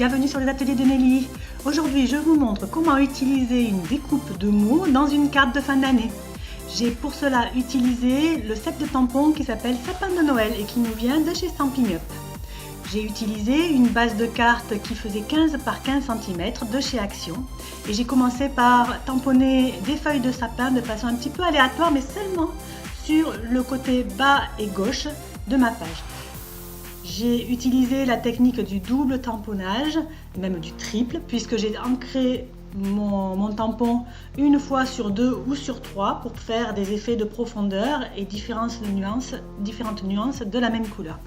bienvenue sur les ateliers de Nelly. Aujourd'hui, je vous montre comment utiliser une découpe de mots dans une carte de fin d'année. J'ai pour cela utilisé le set de tampons qui s'appelle Sapin de Noël et qui nous vient de chez Stampin' Up. J'ai utilisé une base de cartes qui faisait 15 par 15 cm de chez Action et j'ai commencé par tamponner des feuilles de sapin de façon un petit peu aléatoire mais seulement sur le côté bas et gauche de ma page. J'ai utilisé la technique du double tamponnage, même du triple, puisque j'ai ancré mon tampon une fois sur 2 ou sur 3 pour faire des effets de profondeur et différentes nuances de la même couleur.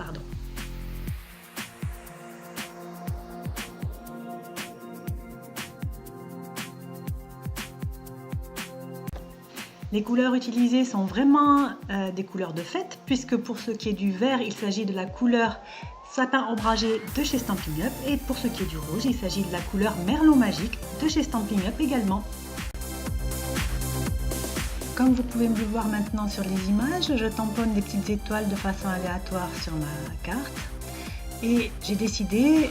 Les couleurs utilisées sont vraiment des couleurs de fête, puisque pour ce qui est du vert, il s'agit de la couleur sapin ombragé de chez Stampin' Up, et pour ce qui est du rouge, il s'agit de la couleur merlot magique de chez Stampin' Up également. Comme vous pouvez me le voir maintenant sur les images, je tamponne des petites étoiles de façon aléatoire sur ma carte. Et j'ai décidé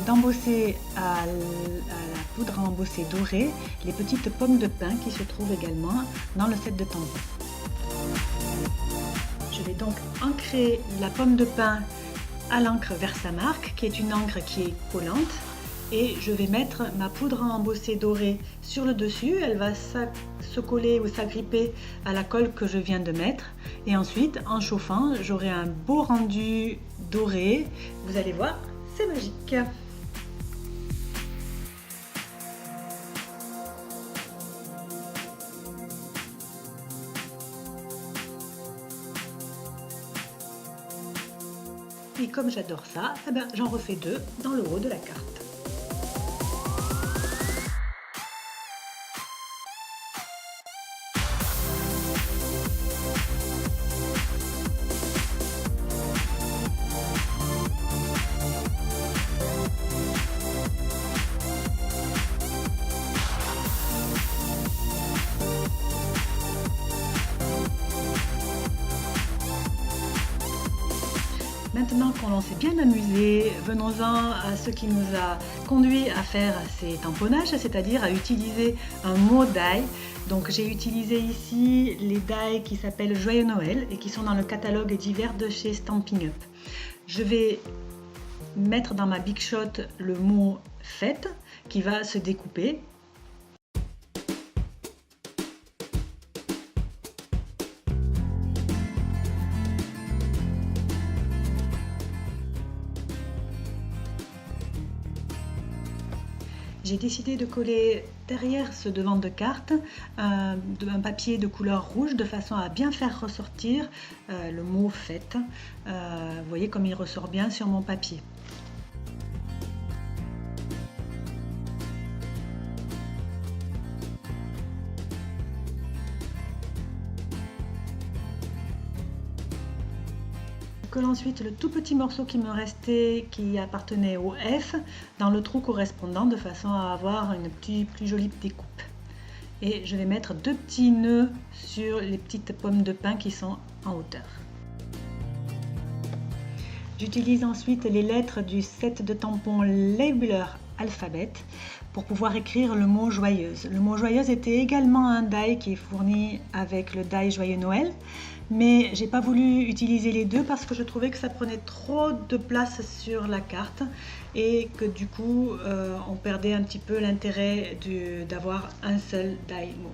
d'embosser à la poudre à embosser dorée les petites pommes de pin qui se trouvent également dans le set de tampons. Je vais donc ancrer la pomme de pin à l'encre Versamark, qui est une encre qui est collante, et je vais mettre ma poudre à embosser dorée sur le dessus. Elle va se coller ou s'agripper à la colle que je viens de mettre, et ensuite en chauffant j'aurai un beau rendu doré. Vous allez voir, c'est magique. Et comme j'adore ça, j'en refais 2 dans le haut de la carte. Maintenant qu'on s'est bien amusé, venons-en à ce qui nous a conduit à faire ces tamponnages, c'est-à-dire à utiliser un mot die. Donc j'ai utilisé ici les die qui s'appellent Joyeux Noël et qui sont dans le catalogue d'hiver de chez Stampin' Up. Je vais mettre dans ma Big Shot le mot fête qui va se découper. J'ai décidé de coller derrière ce devant de carte un papier de couleur rouge de façon à bien faire ressortir le mot fête. Vous voyez comme il ressort bien sur mon papier. Je colle ensuite le tout petit morceau qui me restait, qui appartenait au F, dans le trou correspondant de façon à avoir une plus jolie découpe. Et je vais mettre 2 petits nœuds sur les petites pommes de pin qui sont en hauteur. J'utilise ensuite les lettres du set de tampons Labeler Alphabet pour pouvoir écrire le mot joyeuse. Le mot joyeuse était également un die qui est fourni avec le die Joyeux Noël, mais j'ai pas voulu utiliser les deux parce que je trouvais que ça prenait trop de place sur la carte et que du coup on perdait un petit peu l'intérêt d'avoir un seul die mot.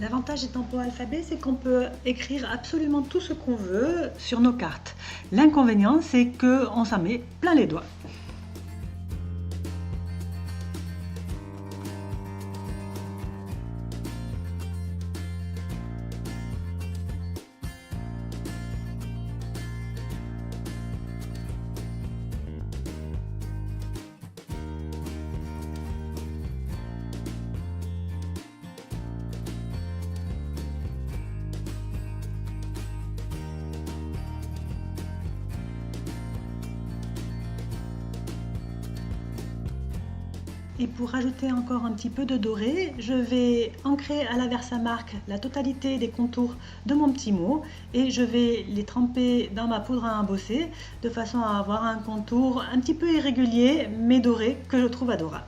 L'avantage des tampons alphabet, c'est qu'on peut écrire absolument tout ce qu'on veut sur nos cartes. L'inconvénient, c'est qu'on s'en met plein les doigts. Et pour rajouter encore un petit peu de doré, je vais ancrer à la Versamark la totalité des contours de mon petit mot et je vais les tremper dans ma poudre à embosser de façon à avoir un contour un petit peu irrégulier mais doré que je trouve adorable.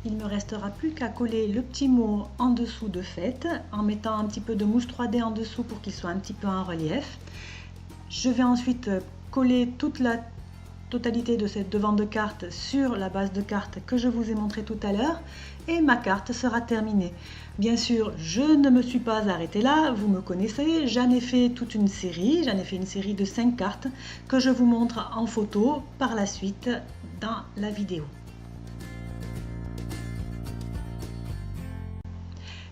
Il ne me restera plus qu'à coller le petit mot en dessous de fait en mettant un petit peu de mousse 3D en dessous pour qu'il soit un petit peu en relief. Je vais ensuite coller toute la totalité de cette devant de carte sur la base de carte que je vous ai montré tout à l'heure et ma carte sera terminée. Bien sûr, je ne me suis pas arrêtée là, vous me connaissez, j'en ai fait toute une série, de 5 cartes que je vous montre en photo par la suite dans la vidéo.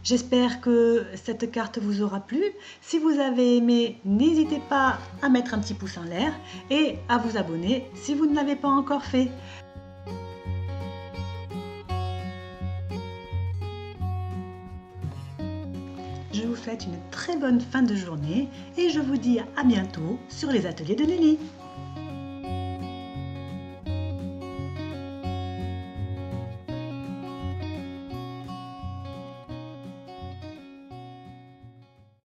J'espère que cette carte vous aura plu. Si vous avez aimé, n'hésitez pas à mettre un petit pouce en l'air et à vous abonner si vous ne l'avez pas encore fait. Je vous souhaite une très bonne fin de journée et je vous dis à bientôt sur les ateliers de Nelly.